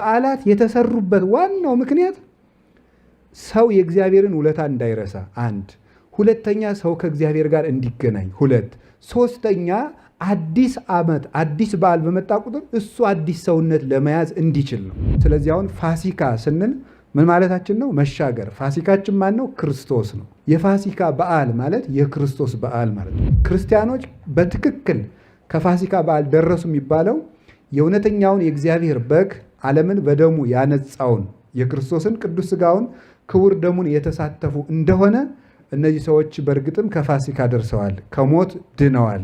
በዓላት የተሰሩበት ዋናው ምክንያት ሰው የእግዚአብሔርን ውለታ እንዳይረሳ፣ አንድ፣ ሁለተኛ ሰው ከእግዚአብሔር ጋር እንዲገናኝ፣ ሁለት፣ ሶስተኛ አዲስ ዓመት አዲስ በዓል በመጣ ቁጥር እሱ አዲስ ሰውነት ለመያዝ እንዲችል ነው። ስለዚህ አሁን ፋሲካ ስንል ምን ማለታችን ነው? መሻገር። ፋሲካችን ማን ነው? ክርስቶስ ነው። የፋሲካ በዓል ማለት የክርስቶስ በዓል ማለት ነው። ክርስቲያኖች በትክክል ከፋሲካ በዓል ደረሱ የሚባለው የእውነተኛውን የእግዚአብሔር በግ ዓለምን በደሙ ያነጻውን የክርስቶስን ቅዱስ ሥጋውን ክቡር ደሙን የተሳተፉ እንደሆነ እነዚህ ሰዎች በእርግጥም ከፋሲካ ደርሰዋል፣ ከሞት ድነዋል።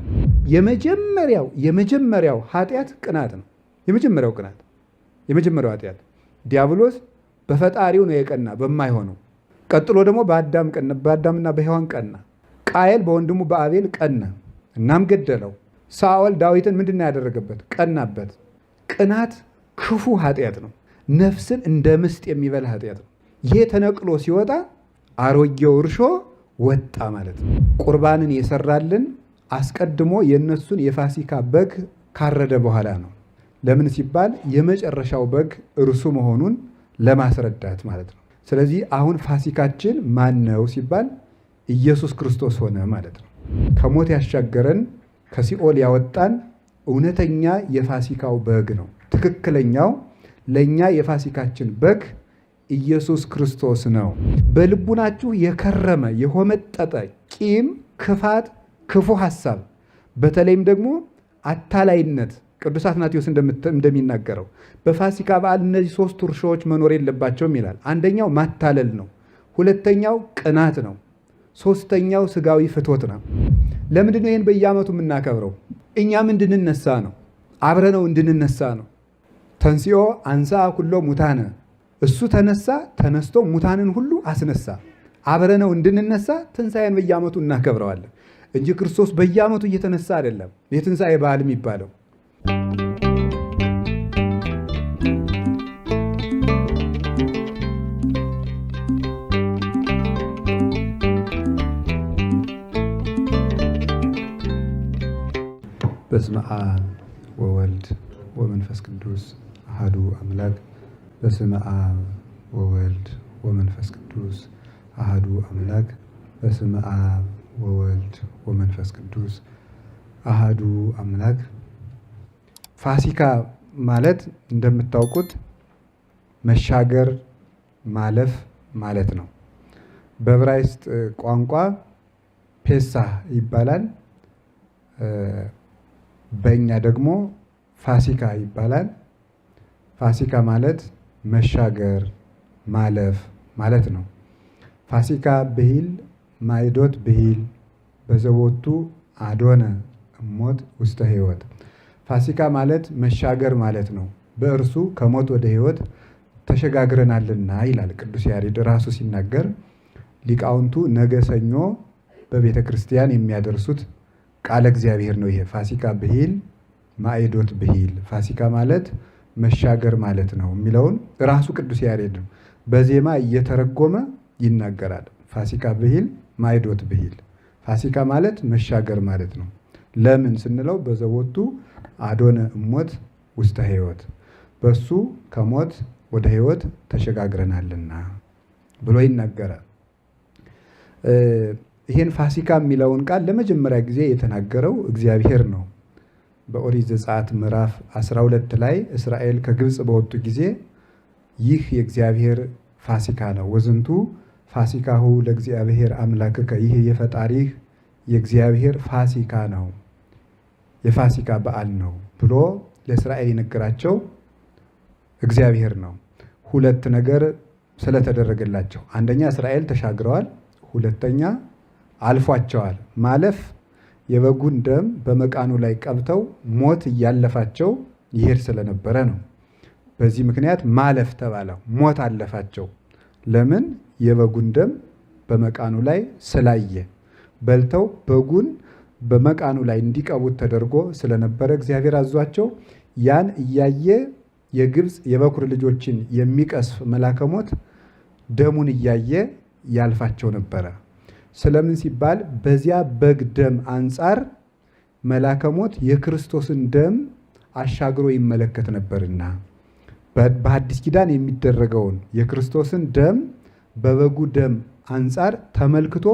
የመጀመሪያው ኃጢአት ቅናት ነው። የመጀመሪያው ኃጢአት ዲያብሎስ በፈጣሪው ነው የቀና በማይሆነው። ቀጥሎ ደግሞ በአዳምና በሔዋን ቀና። ቃየል በወንድሙ በአቤል ቀና፣ እናም ገደለው። ሳኦል ዳዊትን ምንድን ያደረገበት? ቀናበት። ቅናት ክፉ ኃጢአት ነው። ነፍስን እንደ ምስጥ የሚበላ ኃጢአት ነው። ይሄ ተነቅሎ ሲወጣ አሮጌው እርሾ ወጣ ማለት ነው። ቁርባንን የሰራልን አስቀድሞ የእነሱን የፋሲካ በግ ካረደ በኋላ ነው። ለምን ሲባል የመጨረሻው በግ እርሱ መሆኑን ለማስረዳት ማለት ነው። ስለዚህ አሁን ፋሲካችን ማን ነው ሲባል ኢየሱስ ክርስቶስ ሆነ ማለት ነው። ከሞት ያሻገረን ከሲኦል ያወጣን እውነተኛ የፋሲካው በግ ነው። ትክክለኛው ለእኛ የፋሲካችን በግ ኢየሱስ ክርስቶስ ነው። በልቡናችሁ የከረመ የሆመጠጠ ቂም፣ ክፋት፣ ክፉ ሐሳብ፣ በተለይም ደግሞ አታላይነት ቅዱስ አትናቴዎስ እንደሚናገረው በፋሲካ በዓል እነዚህ ሶስት እርሾዎች መኖር የለባቸውም ይላል። አንደኛው ማታለል ነው። ሁለተኛው ቅናት ነው። ሶስተኛው ስጋዊ ፍትወት ነው። ለምንድን ነው ይህን በየዓመቱ የምናከብረው? እኛም እንድንነሳ ነው። አብረነው እንድንነሳ ነው። ተንሥኦ አንሥአ ኩሎ ሙታነ፣ እሱ ተነሳ፣ ተነስቶ ሙታንን ሁሉ አስነሳ። አብረነው እንድንነሳ ትንሣኤን በየዓመቱ እናከብረዋለን እንጂ ክርስቶስ በየዓመቱ እየተነሳ አይደለም የትንሣኤ በዓል የሚባለው። በስመ አብ ወወልድ ወመንፈስ ቅዱስ አሐዱ አምላክ። በስመ አብ ወወልድ ወመንፈስ ቅዱስ አሐዱ አምላክ። በስመ አብ ወወልድ ወመንፈስ ቅዱስ አሐዱ አምላክ። ፋሲካ ማለት እንደምታውቁት መሻገር፣ ማለፍ ማለት ነው። በዕብራይስጥ ቋንቋ ፔሳህ ይባላል። በእኛ ደግሞ ፋሲካ ይባላል። ፋሲካ ማለት መሻገር፣ ማለፍ ማለት ነው። ፋሲካ ብሂል ማይዶት ብሂል በዘቦቱ አዶነ እሞት ውስተ ሕይወት። ፋሲካ ማለት መሻገር ማለት ነው። በእርሱ ከሞት ወደ ሕይወት ተሸጋግረናልና ይላል ቅዱስ ያሬድ ራሱ ሲናገር። ሊቃውንቱ ነገ ሰኞ በቤተ ክርስቲያን የሚያደርሱት ቃለ እግዚአብሔር ነው። ይሄ ፋሲካ ብሂል ማይዶት ብሂል፣ ፋሲካ ማለት መሻገር ማለት ነው የሚለውን ራሱ ቅዱስ ያሬድ በዜማ እየተረጎመ ይናገራል። ፋሲካ ብሂል ማይዶት ብሂል፣ ፋሲካ ማለት መሻገር ማለት ነው። ለምን ስንለው በዘቦቱ አዶነ እሞት ውስተ ሕይወት፣ በሱ ከሞት ወደ ሕይወት ተሸጋግረናልና ብሎ ይናገራል። ይህን ፋሲካ የሚለውን ቃል ለመጀመሪያ ጊዜ የተናገረው እግዚአብሔር ነው። በኦሪት ዘጸአት ምዕራፍ 12 ላይ እስራኤል ከግብፅ በወጡ ጊዜ ይህ የእግዚአብሔር ፋሲካ ነው፣ ወዝንቱ ፋሲካሁ ለእግዚአብሔር አምላክከ፣ ይህ የፈጣሪህ የእግዚአብሔር ፋሲካ ነው፣ የፋሲካ በዓል ነው ብሎ ለእስራኤል የነገራቸው እግዚአብሔር ነው። ሁለት ነገር ስለተደረገላቸው፣ አንደኛ እስራኤል ተሻግረዋል፣ ሁለተኛ አልፏቸዋል። ማለፍ የበጉን ደም በመቃኑ ላይ ቀብተው ሞት እያለፋቸው ይሄድ ስለነበረ ነው። በዚህ ምክንያት ማለፍ ተባለ። ሞት አለፋቸው። ለምን? የበጉን ደም በመቃኑ ላይ ስላየ። በልተው በጉን በመቃኑ ላይ እንዲቀቡት ተደርጎ ስለነበረ እግዚአብሔር አዟቸው ያን እያየ የግብፅ የበኩር ልጆችን የሚቀስፍ መልአከ ሞት ደሙን እያየ ያልፋቸው ነበረ። ስለምን ሲባል በዚያ በግ ደም አንጻር መልአከ ሞት የክርስቶስን ደም አሻግሮ ይመለከት ነበርና በአዲስ ኪዳን የሚደረገውን የክርስቶስን ደም በበጉ ደም አንጻር ተመልክቶ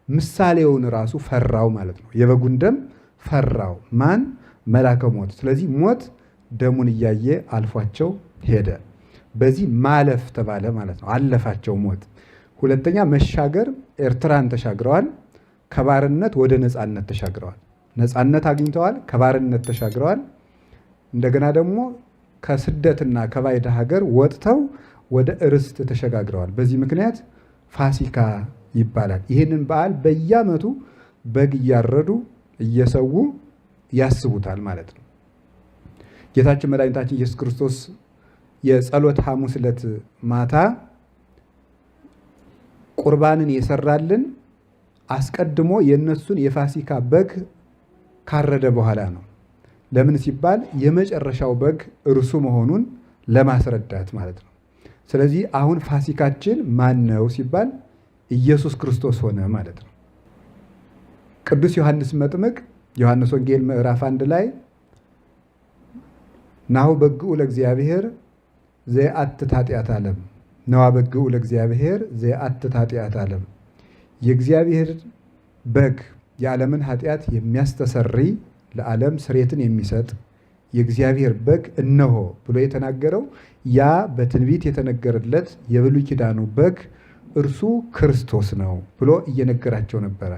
ምሳሌውን ራሱ ፈራው ማለት ነው። የበጉን ደም ፈራው ማን? መላከ ሞት። ስለዚህ ሞት ደሙን እያየ አልፏቸው ሄደ። በዚህ ማለፍ ተባለ ማለት ነው። አለፋቸው ሞት። ሁለተኛ መሻገር፣ ኤርትራን ተሻግረዋል። ከባርነት ወደ ነፃነት ተሻግረዋል። ነፃነት አግኝተዋል፣ ከባርነት ተሻግረዋል። እንደገና ደግሞ ከስደትና ከባዕድ ሀገር ወጥተው ወደ ርስት ተሸጋግረዋል። በዚህ ምክንያት ፋሲካ ይባላል። ይህንን በዓል በየዓመቱ በግ እያረዱ እየሰዉ ያስቡታል ማለት ነው። ጌታችን መድኃኒታችን ኢየሱስ ክርስቶስ የጸሎት ሐሙስ ዕለት ማታ ቁርባንን የሰራልን አስቀድሞ የእነሱን የፋሲካ በግ ካረደ በኋላ ነው። ለምን ሲባል የመጨረሻው በግ እርሱ መሆኑን ለማስረዳት ማለት ነው። ስለዚህ አሁን ፋሲካችን ማን ነው ሲባል ኢየሱስ ክርስቶስ ሆነ ማለት ነው። ቅዱስ ዮሐንስ መጥምቅ ዮሐንስ ወንጌል ምዕራፍ 1 ላይ ናሁ በግዑ ለእግዚአብሔር ዘየአትት ኃጢአት ዓለም፣ ነዋ በግዑ ለእግዚአብሔር ዘየአትት ኃጢአት ዓለም፣ የእግዚአብሔር በግ የዓለምን ኃጢአት የሚያስተሰሪ ለዓለም ስርየትን የሚሰጥ የእግዚአብሔር በግ እነሆ ብሎ የተናገረው ያ በትንቢት የተነገረለት የብሉይ ኪዳኑ በግ እርሱ ክርስቶስ ነው ብሎ እየነገራቸው ነበረ።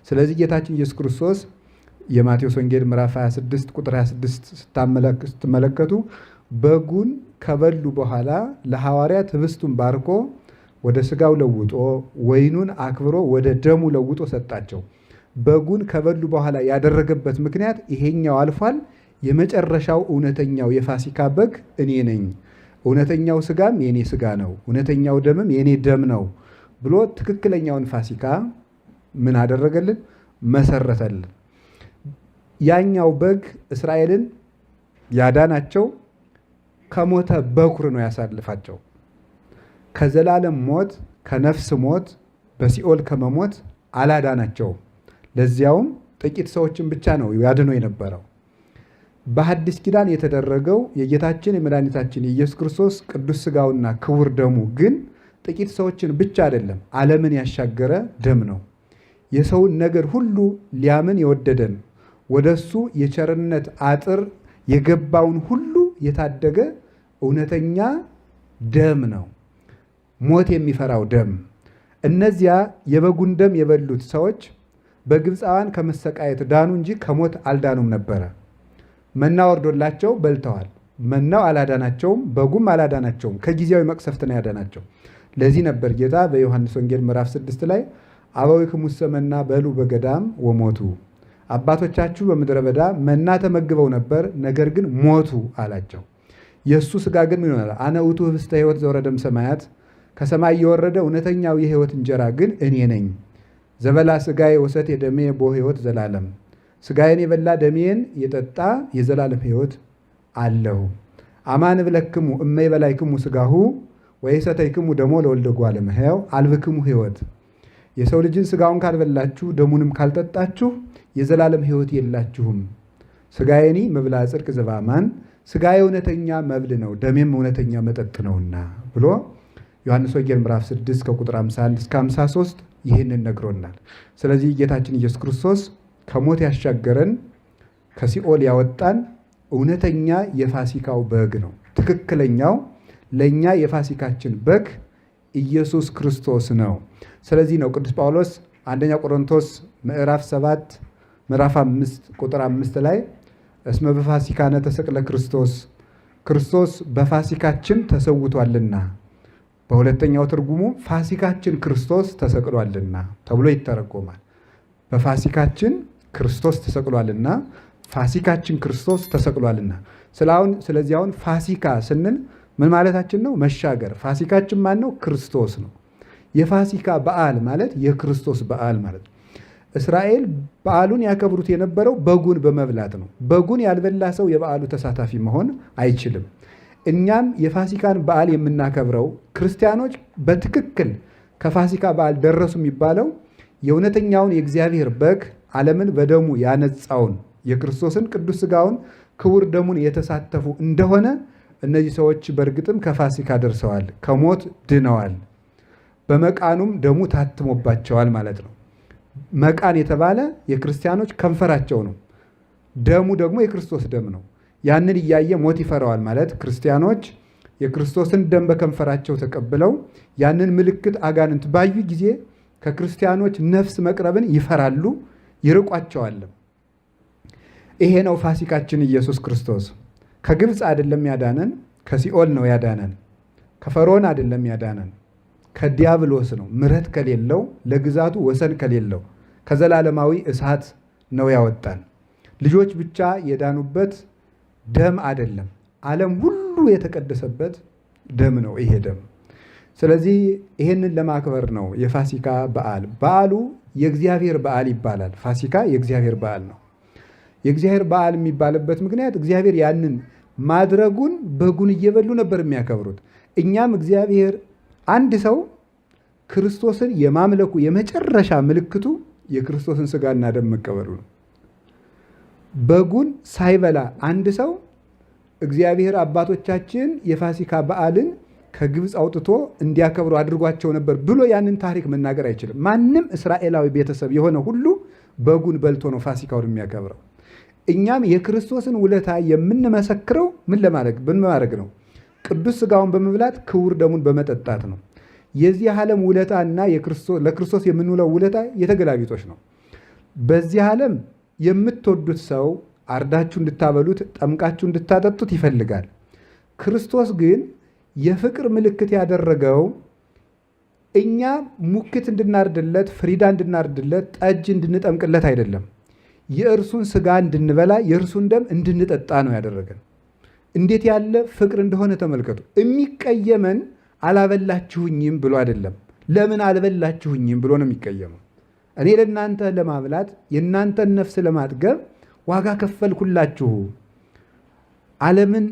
ስለዚህ ጌታችን ኢየሱስ ክርስቶስ የማቴዎስ ወንጌል ምዕራፍ 26 ቁጥር 26 ስትመለከቱ በጉን ከበሉ በኋላ ለሐዋርያት ህብስቱን ባርኮ ወደ ስጋው ለውጦ ወይኑን አክብሮ ወደ ደሙ ለውጦ ሰጣቸው። በጉን ከበሉ በኋላ ያደረገበት ምክንያት ይሄኛው አልፏል፣ የመጨረሻው እውነተኛው የፋሲካ በግ እኔ ነኝ፣ እውነተኛው ስጋም የኔ ስጋ ነው፣ እውነተኛው ደምም የኔ ደም ነው ብሎ ትክክለኛውን ፋሲካ ምን አደረገልን? መሰረተልን። ያኛው በግ እስራኤልን ያዳናቸው ከሞተ በኩር ነው ያሳልፋቸው። ከዘላለም ሞት፣ ከነፍስ ሞት፣ በሲኦል ከመሞት አላዳናቸውም። ለዚያውም ጥቂት ሰዎችን ብቻ ነው ያድኖ የነበረው። በሐዲስ ኪዳን የተደረገው የጌታችን የመድኃኒታችን የኢየሱስ ክርስቶስ ቅዱስ ሥጋውና ክቡር ደሙ ግን ጥቂት ሰዎችን ብቻ አይደለም፣ ዓለምን ያሻገረ ደም ነው። የሰውን ነገር ሁሉ ሊያምን የወደደን ወደሱ የቸርነት አጥር የገባውን ሁሉ የታደገ እውነተኛ ደም ነው። ሞት የሚፈራው ደም። እነዚያ የበጉን ደም የበሉት ሰዎች በግብፃውያን ከመሰቃየት ዳኑ እንጂ ከሞት አልዳኑም ነበረ። መና ወርዶላቸው በልተዋል። መናው አላዳናቸውም፣ በጉም አላዳናቸውም። ከጊዜያዊ መቅሰፍት ነው ያዳናቸው። ለዚህ ነበር ጌታ በዮሐንስ ወንጌል ምዕራፍ 6 ላይ አበዊክሙሰ መና በሉ በገዳም ወሞቱ፣ አባቶቻችሁ በምድረ በዳ መና ተመግበው ነበር፣ ነገር ግን ሞቱ አላቸው። የእሱ ሥጋ ግን ምን ይሆናል? አነ ውእቱ ህብስተ ሕይወት ዘወረደም ሰማያት፣ ከሰማይ የወረደ እውነተኛው የሕይወት እንጀራ ግን እኔ ነኝ። ዘበላ ሥጋዬ ወሰት የደሜ ቦ ሕይወት ዘላለም፣ ሥጋዬን የበላ ደሜን የጠጣ የዘላለም ሕይወት አለው። አማን ብለክሙ እመ ይበላይክሙ ሥጋሁ ወይሰተይክሙ ደሞ ለወልደ እጓለ እመሕያው አልብክሙ ሕይወት። የሰው ልጅን ሥጋውን ካልበላችሁ ደሙንም ካልጠጣችሁ የዘላለም ሕይወት የላችሁም። ሥጋዬኒ መብልዐ ጽድቅ ዘበአማን፣ ሥጋዬ እውነተኛ መብል ነው፣ ደሜም እውነተኛ መጠጥ ነውና ብሎ ዮሐንስ ወንጌል ምዕራፍ 6 ከቁጥር 51 እስከ 53 ይህንን ነግሮናል። ስለዚህ ጌታችን ኢየሱስ ክርስቶስ ከሞት ያሻገረን ከሲኦል ያወጣን እውነተኛ የፋሲካው በግ ነው። ትክክለኛው ለእኛ የፋሲካችን በግ ኢየሱስ ክርስቶስ ነው። ስለዚህ ነው ቅዱስ ጳውሎስ አንደኛ ቆሮንቶስ ምዕራፍ 7 ምዕራፍ 5 ቁጥር 5 ላይ እስመ በፋሲካነ ተሰቅለ ክርስቶስ፣ ክርስቶስ በፋሲካችን ተሰውቷልና፣ በሁለተኛው ትርጉሙ ፋሲካችን ክርስቶስ ተሰቅሏልና ተብሎ ይተረጎማል። በፋሲካችን ክርስቶስ ተሰቅሏልና፣ ፋሲካችን ክርስቶስ ተሰቅሏልና። ስለዚህ አሁን ፋሲካ ስንል ምን ማለታችን ነው? መሻገር። ፋሲካችን ማን ነው? ክርስቶስ ነው። የፋሲካ በዓል ማለት የክርስቶስ በዓል ማለት ነው። እስራኤል በዓሉን ያከብሩት የነበረው በጉን በመብላት ነው። በጉን ያልበላ ሰው የበዓሉ ተሳታፊ መሆን አይችልም። እኛም የፋሲካን በዓል የምናከብረው ክርስቲያኖች በትክክል ከፋሲካ በዓል ደረሱ የሚባለው የእውነተኛውን የእግዚአብሔር በግ ዓለምን በደሙ ያነጻውን የክርስቶስን ቅዱስ ሥጋውን ክቡር ደሙን የተሳተፉ እንደሆነ እነዚህ ሰዎች በእርግጥም ከፋሲካ ደርሰዋል፣ ከሞት ድነዋል። በመቃኑም ደሙ ታትሞባቸዋል ማለት ነው። መቃን የተባለ የክርስቲያኖች ከንፈራቸው ነው። ደሙ ደግሞ የክርስቶስ ደም ነው። ያንን እያየ ሞት ይፈራዋል ማለት ክርስቲያኖች የክርስቶስን ደም በከንፈራቸው ተቀብለው ያንን ምልክት አጋንንት ባዩ ጊዜ ከክርስቲያኖች ነፍስ መቅረብን ይፈራሉ፣ ይርቋቸዋል። ይሄ ነው ፋሲካችን ኢየሱስ ክርስቶስ። ከግብፅ አይደለም ያዳነን፣ ከሲኦል ነው ያዳነን። ከፈርዖን አይደለም ያዳነን፣ ከዲያብሎስ ነው። ምሕረት ከሌለው ለግዛቱ ወሰን ከሌለው ከዘላለማዊ እሳት ነው ያወጣን። ልጆች ብቻ የዳኑበት ደም አይደለም፣ ዓለም ሁሉ የተቀደሰበት ደም ነው ይሄ ደም። ስለዚህ ይሄንን ለማክበር ነው የፋሲካ በዓል። በዓሉ የእግዚአብሔር በዓል ይባላል። ፋሲካ የእግዚአብሔር በዓል ነው። የእግዚአብሔር በዓል የሚባልበት ምክንያት እግዚአብሔር ያንን ማድረጉን በጉን እየበሉ ነበር የሚያከብሩት። እኛም እግዚአብሔር አንድ ሰው ክርስቶስን የማምለኩ የመጨረሻ ምልክቱ የክርስቶስን ሥጋና ደም መቀበሉ ነው። በጉን ሳይበላ አንድ ሰው እግዚአብሔር አባቶቻችን የፋሲካ በዓልን ከግብፅ አውጥቶ እንዲያከብሩ አድርጓቸው ነበር ብሎ ያንን ታሪክ መናገር አይችልም። ማንም እስራኤላዊ ቤተሰብ የሆነ ሁሉ በጉን በልቶ ነው ፋሲካውን የሚያከብረው። እኛም የክርስቶስን ውለታ የምንመሰክረው ምን በማድረግ ነው? ቅዱስ ሥጋውን በመብላት ክቡር ደሙን በመጠጣት ነው። የዚህ ዓለም ውለታ እና ለክርስቶስ የምንውለው ውለታ የተገላቢጦች ነው። በዚህ ዓለም የምትወዱት ሰው አርዳችሁ እንድታበሉት፣ ጠምቃችሁ እንድታጠጡት ይፈልጋል። ክርስቶስ ግን የፍቅር ምልክት ያደረገው እኛ ሙክት እንድናርድለት፣ ፍሪዳ እንድናርድለት፣ ጠጅ እንድንጠምቅለት አይደለም። የእርሱን ሥጋ እንድንበላ፣ የእርሱን ደም እንድንጠጣ ነው ያደረገን። እንዴት ያለ ፍቅር እንደሆነ ተመልከቱ። የሚቀየመን አላበላችሁኝም ብሎ አይደለም፣ ለምን አልበላችሁኝም ብሎ ነው የሚቀየመው። እኔ ለእናንተ ለማብላት የእናንተን ነፍስ ለማጥገብ ዋጋ ከፈልኩላችሁ። ዓለምን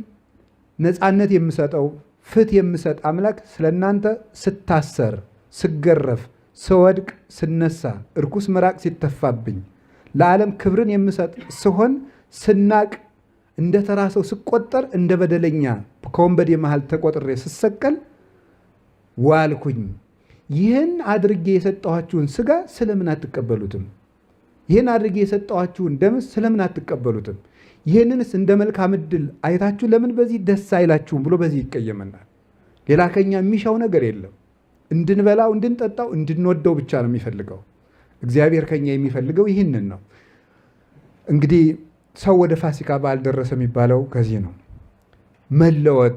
ነፃነት የምሰጠው ፍትህ የምሰጥ አምላክ ስለ እናንተ ስታሰር፣ ስገረፍ፣ ስወድቅ፣ ስነሳ፣ እርኩስ ምራቅ ሲተፋብኝ፣ ለዓለም ክብርን የምሰጥ ስሆን፣ ስናቅ፣ እንደ ተራ ሰው ስቆጠር፣ እንደ በደለኛ ከወንበዴ መሃል ተቆጥሬ ስሰቀል ዋልኩኝ። ይህን አድርጌ የሰጠኋችሁን ሥጋ ስለምን አትቀበሉትም? ይህን አድርጌ የሰጠኋችሁን ደምስ ስለምን አትቀበሉትም? ይህንንስ እንደ መልካም ዕድል አይታችሁ ለምን በዚህ ደስ አይላችሁም ብሎ በዚህ ይቀየመናል። ሌላ ከኛ የሚሻው ነገር የለም። እንድንበላው፣ እንድንጠጣው፣ እንድንወደው ብቻ ነው የሚፈልገው። እግዚአብሔር ከኛ የሚፈልገው ይህንን ነው። እንግዲህ ሰው ወደ ፋሲካ በዓል ደረሰ የሚባለው ከዚህ ነው። መለወጥ።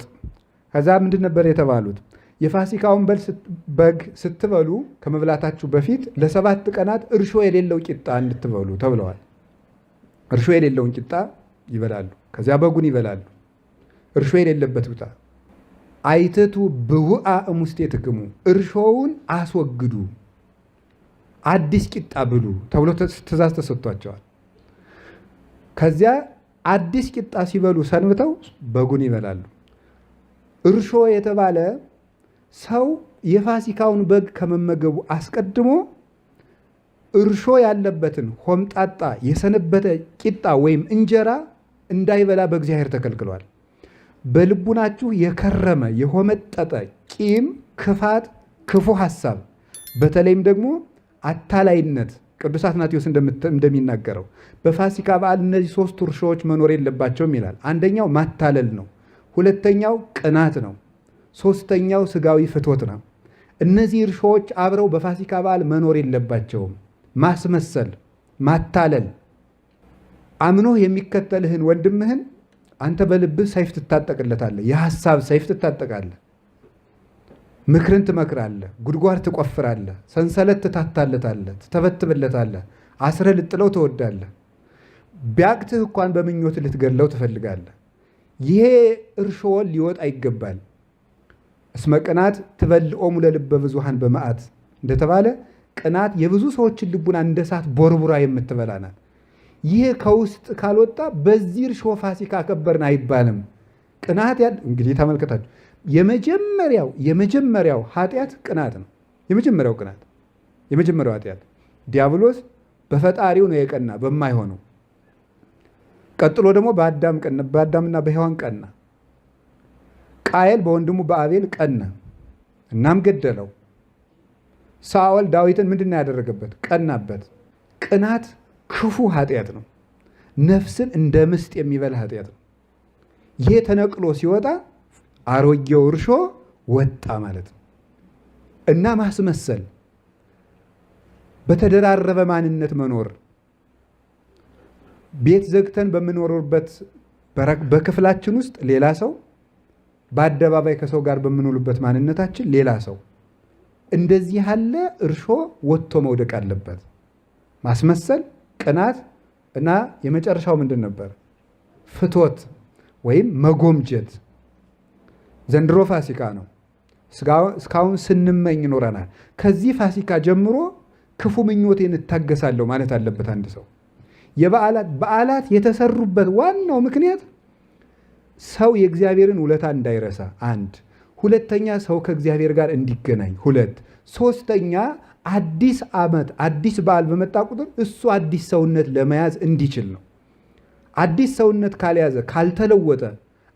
ከዛ ምንድን ነበር የተባሉት? የፋሲካውን በግ ስትበሉ ከመብላታችሁ በፊት ለ7 ቀናት እርሾ የሌለው ቂጣ እንድትበሉ ተብለዋል። እርሾ የሌለውን ቂጣ ይበላሉ። ከዚያ በጉን ይበላሉ። እርሾ የሌለበት ብጣ አይትቱ ብውአ እሙስቴትክሙ፣ እርሾውን አስወግዱ፣ አዲስ ቂጣ ብሉ ተብሎ ትእዛዝ ተሰጥቷቸዋል። ከዚያ አዲስ ቂጣ ሲበሉ ሰንብተው በጉን ይበላሉ። እርሾ የተባለ ሰው የፋሲካውን በግ ከመመገቡ አስቀድሞ እርሾ ያለበትን ሆምጣጣ የሰነበተ ቂጣ ወይም እንጀራ እንዳይበላ በእግዚአብሔር ተከልክሏል። በልቡናችሁ የከረመ የሆመጠጠ ቂም፣ ክፋት፣ ክፉ ሐሳብ፣ በተለይም ደግሞ አታላይነት ቅዱስ አትናቴዎስ እንደሚናገረው በፋሲካ በዓል እነዚህ 3 እርሾዎች መኖር የለባቸውም ይላል። አንደኛው ማታለል ነው። ሁለተኛው ቅናት ነው። ሶስተኛው ስጋዊ ፍትወት ነው። እነዚህ እርሾዎች አብረው በፋሲካ በዓል መኖር የለባቸውም። ማስመሰል፣ ማታለል። አምኖህ የሚከተልህን ወንድምህን አንተ በልብህ ሰይፍ ትታጠቅለታለህ፣ የሐሳብ ሰይፍ ትታጠቃለህ። ምክርን ትመክራለህ፣ ጉድጓድ ትቆፍራለህ፣ ሰንሰለት ትታታለታለህ፣ ትተበትብለታለህ፣ አስረህ ልጥለው ትወዳለህ። ቢያቅትህ እንኳን በምኞት ልትገድለው ትፈልጋለህ። ይሄ እርሾውን ሊወጣ ይገባል። እስመ ቅናት ትበልዖሙ ለልበ ብዙኃን በመዓት እንደተባለ ቅናት የብዙ ሰዎችን ልቡና እንደ እሳት ቦርቡራ የምትበላ ናት። ይህ ከውስጥ ካልወጣ በዚህ እርሾ ፋሲካ አከበርን አይባልም። ቅናት እንግዲህ ተመልከታችሁ፣ የመጀመሪያው ኃጢአት ቅናት ነው። የመጀመሪያው ኃጢአት ዲያብሎስ በፈጣሪው ነው የቀና በማይሆነው። ቀጥሎ ደግሞ በአዳምና በሔዋን ቀና። ቃየል በወንድሙ በአቤል ቀና፣ እናም ገደለው። ሳኦል ዳዊትን ምንድን ነው ያደረገበት? ቀናበት። ቅናት ክፉ ኃጢአት ነው። ነፍስን እንደ ምስጥ የሚበላ ኃጢአት ነው። ይሄ ተነቅሎ ሲወጣ አሮጌው እርሾ ወጣ ማለት ነው። እና ማስመሰል፣ በተደራረበ ማንነት መኖር፣ ቤት ዘግተን በምንኖርበት በክፍላችን ውስጥ ሌላ ሰው፣ በአደባባይ ከሰው ጋር በምንውልበት ማንነታችን ሌላ ሰው፣ እንደዚህ ያለ እርሾ ወጥቶ መውደቅ አለበት። ማስመሰል፣ ቅናት እና የመጨረሻው ምንድን ነበር? ፍቶት ወይም መጎምጀት። ዘንድሮ ፋሲካ ነው። እስካሁን ስንመኝ ኖረናል። ከዚህ ፋሲካ ጀምሮ ክፉ ምኞቴን እታገሳለሁ ማለት አለበት አንድ ሰው። በዓላት የተሰሩበት ዋናው ምክንያት ሰው የእግዚአብሔርን ውለታ እንዳይረሳ፣ አንድ፣ ሁለተኛ ሰው ከእግዚአብሔር ጋር እንዲገናኝ፣ ሁለት፣ ሶስተኛ አዲስ ዓመት አዲስ በዓል በመጣ ቁጥር እሱ አዲስ ሰውነት ለመያዝ እንዲችል ነው። አዲስ ሰውነት ካልያዘ ካልተለወጠ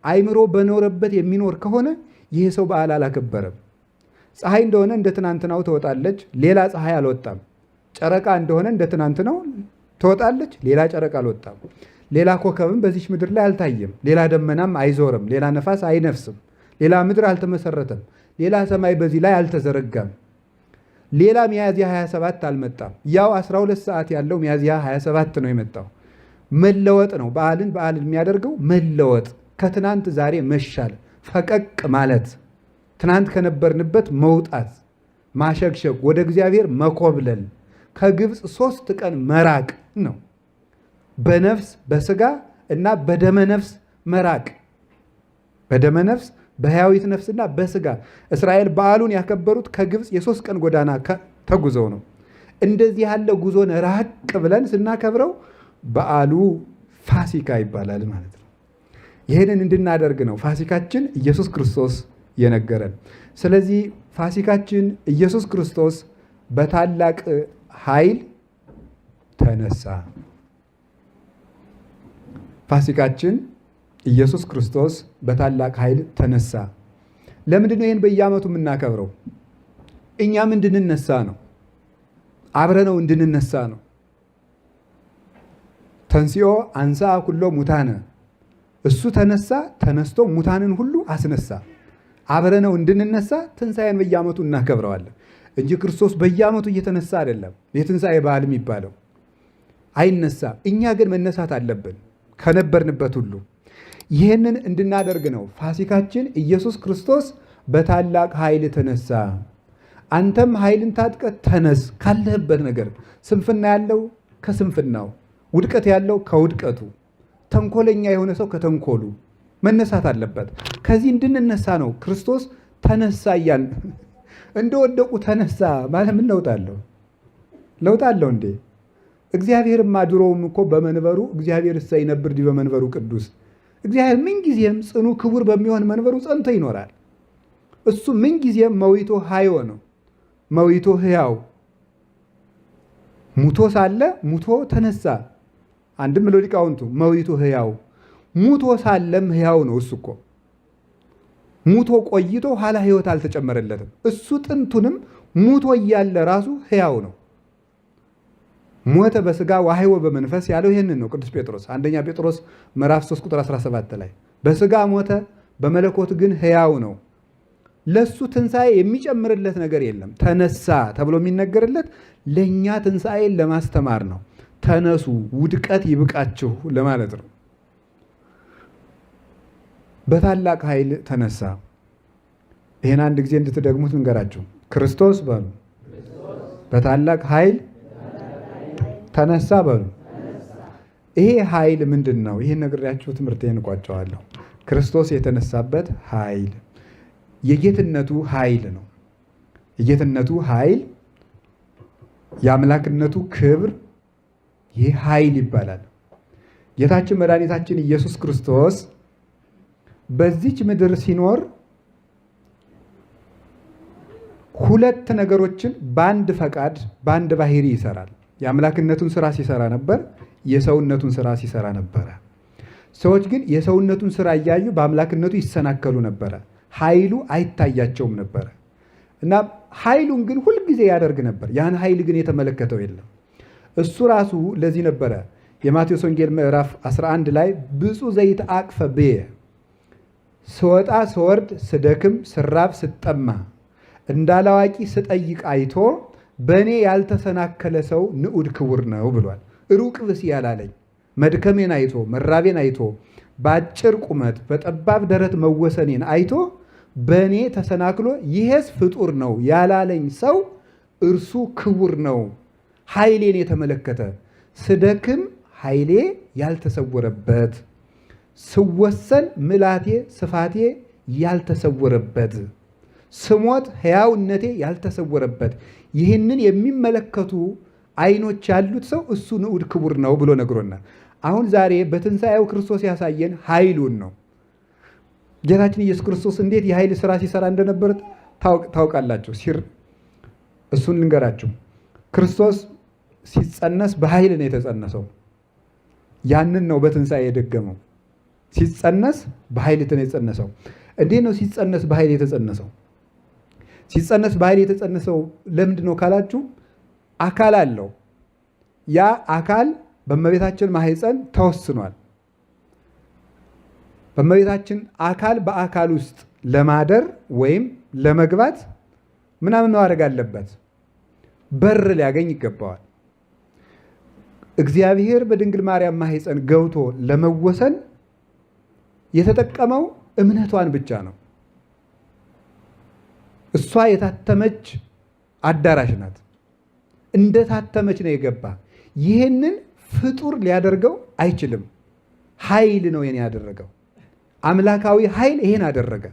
አይምሮ በኖረበት የሚኖር ከሆነ ይህ ሰው በዓል አላከበረም። ፀሐይ እንደሆነ እንደ ትናንትናው ትወጣለች፣ ሌላ ፀሐይ አልወጣም። ጨረቃ እንደሆነ እንደ ትናንትናው ትወጣለች፣ ሌላ ጨረቃ አልወጣም። ሌላ ኮከብም በዚች ምድር ላይ አልታየም። ሌላ ደመናም አይዞርም። ሌላ ነፋስ አይነፍስም። ሌላ ምድር አልተመሰረተም። ሌላ ሰማይ በዚህ ላይ አልተዘረጋም። ሌላ ሚያዝያ 27 አልመጣም። ያው 12 ሰዓት ያለው ሚያዝያ 27 ነው የመጣው። መለወጥ ነው በዓልን የሚያደርገው መለወጥ፣ ከትናንት ዛሬ መሻል፣ ፈቀቅ ማለት፣ ትናንት ከነበርንበት መውጣት፣ ማሸግሸግ፣ ወደ እግዚአብሔር መኮብለል፣ ከግብፅ 3 ቀን መራቅ ነው። በነፍስ በስጋ እና በደመ ነፍስ መራቅ፣ በደመ ነፍስ በሕያዊት ነፍስና በስጋ። እስራኤል በዓሉን ያከበሩት ከግብፅ የ3 ቀን ጎዳና ተጉዘው ነው። እንደዚህ ያለ ጉዞን ራቅ ብለን ስናከብረው በዓሉ ፋሲካ ይባላል ማለት ነው። ይህንን እንድናደርግ ነው ፋሲካችን ኢየሱስ ክርስቶስ የነገረን። ስለዚህ ፋሲካችን ኢየሱስ ክርስቶስ በታላቅ ኃይል ተነሳ። ፋሲካችን ኢየሱስ ክርስቶስ በታላቅ ኃይል ተነሳ። ለምንድን ነው ይህን በየዓመቱ የምናከብረው? እኛም እንድንነሳ ነው። አብረነው እንድንነሳ ነው። ተንሥኦ አንሥአ ኩሎ ሙታነ፣ እሱ ተነሳ፣ ተነስቶ ሙታንን ሁሉ አስነሳ። አብረነው እንድንነሳ ትንሣኤን በየዓመቱ እናከብረዋለን እንጂ ክርስቶስ በየዓመቱ እየተነሳ አይደለም። የትንሣኤ በዓል የሚባለው አይነሳም። እኛ ግን መነሳት አለብን ከነበርንበት ሁሉ። ይህንን እንድናደርግ ነው ፋሲካችን ኢየሱስ ክርስቶስ በታላቅ ኃይል ተነሳ። አንተም ኃይልን ታጥቀህ ተነስ ካለህበት ነገር። ስንፍና ያለው ከስንፍናው፣ ውድቀት ያለው ከውድቀቱ፣ ተንኮለኛ የሆነ ሰው ከተንኮሉ መነሳት አለበት። ከዚህ እንድንነሳ ነው ክርስቶስ ተነሳ እያልን እንደወደቁ ተነሳ ማለት ምን ለውጥ አለው? ለውጥ አለው እንዴ? እግዚአብሔርማ ድሮውም እኮ በመንበሩ እግዚአብሔር እሰ ይነብር ዲበ መንበሩ ቅዱስ፣ እግዚአብሔር ምንጊዜም ጽኑ ክቡር በሚሆን መንበሩ ጸንቶ ይኖራል። እሱ ምንጊዜም መዊቶ ሀዮ ነው፣ መዊቶ ህያው። ሙቶ ሳለ ሙቶ ተነሳ። አንድም ብሎ ሊቃውንቱ መዊቶ ህያው፣ ሙቶ ሳለም ህያው ነው። እሱ እኮ ሙቶ ቆይቶ ኋላ ህይወት አልተጨመረለትም። እሱ ጥንቱንም ሙቶ እያለ ራሱ ህያው ነው። ሞተ በስጋ ወሐይወ በመንፈስ ያለው ይህንን ነው ቅዱስ ጴጥሮስ አንደኛ ጴጥሮስ ምዕራፍ 3 ቁጥር 17 ላይ በስጋ ሞተ በመለኮት ግን ህያው ነው። ለሱ ትንሣኤ የሚጨምርለት ነገር የለም። ተነሳ ተብሎ የሚነገርለት ለእኛ ትንሣኤን ለማስተማር ነው። ተነሱ፣ ውድቀት ይብቃችሁ ለማለት ነው። በታላቅ ኃይል ተነሳ። ይህን አንድ ጊዜ እንድትደግሙት እንገራችሁ። ክርስቶስ በሉ በታላቅ ኃይል ተነሳ በሉ። ይሄ ኃይል ምንድን ነው? ይህን ነግሬያችሁ ትምህርቴን እቋጨዋለሁ። ክርስቶስ የተነሳበት ኃይል የጌትነቱ ኃይል ነው። የጌትነቱ ኃይል፣ የአምላክነቱ ክብር፣ ይህ ኃይል ይባላል። ጌታችን መድኃኒታችን ኢየሱስ ክርስቶስ በዚች ምድር ሲኖር ሁለት ነገሮችን በአንድ ፈቃድ በአንድ ባህሪ ይሰራል። የአምላክነቱን ስራ ሲሰራ ነበር፣ የሰውነቱን ስራ ሲሰራ ነበረ። ሰዎች ግን የሰውነቱን ስራ እያዩ በአምላክነቱ ይሰናከሉ ነበረ። ኃይሉ አይታያቸውም ነበረ እና ኃይሉን ግን ሁልጊዜ ያደርግ ነበር። ያን ኃይል ግን የተመለከተው የለም። እሱ ራሱ ለዚህ ነበረ የማቴዎስ ወንጌል ምዕራፍ 11 ላይ ብፁዕ ዘይትአቅፈ ብየ ስወጣ ስወርድ ስደክም ስራብ ስጠማ እንዳላዋቂ ስጠይቅ አይቶ በእኔ ያልተሰናከለ ሰው ንዑድ ክቡር ነው ብሏል። ሩቅ ብእሲ ያላለኝ መድከሜን አይቶ መራቤን አይቶ በአጭር ቁመት በጠባብ ደረት መወሰኔን አይቶ በእኔ ተሰናክሎ ይሄስ ፍጡር ነው ያላለኝ ሰው እርሱ ክቡር ነው። ኃይሌን የተመለከተ ስደክም ኃይሌ ያልተሰወረበት፣ ስወሰን ምልአቴ ስፋቴ ያልተሰወረበት፣ ስሞት ሕያውነቴ ያልተሰወረበት ይህንን የሚመለከቱ ዓይኖች ያሉት ሰው እሱ ንዑድ ክቡር ነው ብሎ ነግሮናል። አሁን ዛሬ በትንሣኤው ክርስቶስ ያሳየን ኃይሉን ነው። ጌታችን ኢየሱስ ክርስቶስ እንዴት የኃይል ሥራ ሲሰራ እንደነበር ታውቃላችሁ። እሱን ልንገራችሁ። ክርስቶስ ሲጸነስ በኃይል ነው የተጸነሰው። ያንን ነው በትንሣኤ የደገመው። ሲጸነስ በኃይል ነው የተጸነሰው። እንዴት ነው ሲጸነስ በኃይል የተጸነሰው? ሲጸነስ በኃይል የተጸነሰው ለምንድን ነው ካላችሁ፣ አካል አለው። ያ አካል በእመቤታችን ማኅፀን ተወስኗል። በእመቤታችን አካል በአካል ውስጥ ለማደር ወይም ለመግባት ምናምን ማድረግ አለበት። በር ሊያገኝ ይገባዋል። እግዚአብሔር በድንግል ማርያም ማኅፀን ገብቶ ለመወሰን የተጠቀመው እምነቷን ብቻ ነው። እሷ የታተመች አዳራሽ ናት። እንደ ታተመች ነው የገባ። ይህንን ፍጡር ሊያደርገው አይችልም። ኃይል ነው የኔ ያደረገው። አምላካዊ ኃይል ይሄን አደረገ።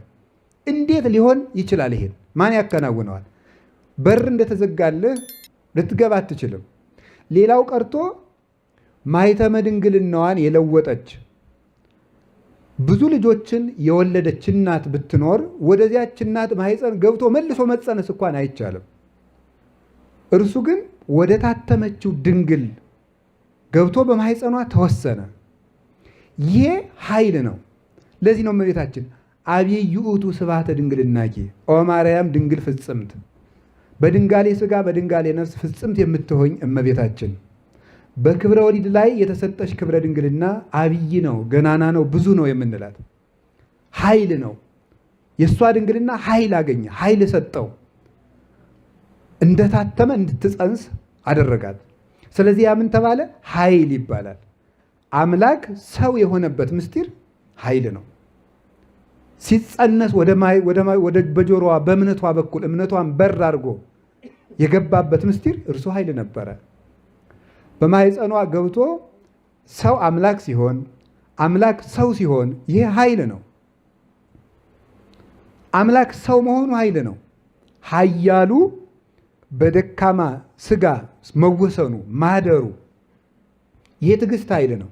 እንዴት ሊሆን ይችላል? ይሄን ማን ያከናውነዋል? በር እንደተዘጋልህ ልትገባ አትችልም። ሌላው ቀርቶ ማኅተመ ድንግልናዋን የለወጠች ብዙ ልጆችን የወለደች እናት ብትኖር ወደዚያች እናት ማኅፀን ገብቶ መልሶ መጸነስ እንኳን አይቻልም። እርሱ ግን ወደ ታተመችው ድንግል ገብቶ በማኅፀኗ ተወሰነ። ይሄ ኃይል ነው። ለዚህ ነው እመቤታችን አብይ ውእቱ ስብሐተ ድንግልናኪ ኦ ማርያም ድንግል ፍጽምት፣ በድንጋሌ ሥጋ በድንጋሌ ነፍስ ፍጽምት የምትሆኝ እመቤታችን በክብረ ወሊድ ላይ የተሰጠሽ ክብረ ድንግልና አብይ ነው፣ ገናና ነው፣ ብዙ ነው የምንላት ኃይል ነው። የእሷ ድንግልና ኃይል አገኘ፣ ኃይል ሰጠው፣ እንደታተመ እንድትጸንስ አደረጋት። ስለዚህ ያ ምን ተባለ? ኃይል ይባላል። አምላክ ሰው የሆነበት ምስጢር ኃይል ነው። ሲጸነስ በጆሮዋ በእምነቷ በኩል እምነቷን በር አድርጎ የገባበት ምስጢር እርሱ ኃይል ነበረ። በማኅፀኗ ገብቶ ሰው አምላክ ሲሆን፣ አምላክ ሰው ሲሆን ይሄ ኃይል ነው። አምላክ ሰው መሆኑ ኃይል ነው። ኃያሉ በደካማ ሥጋ መወሰኑ ማደሩ ይሄ ትዕግስት ኃይል ነው።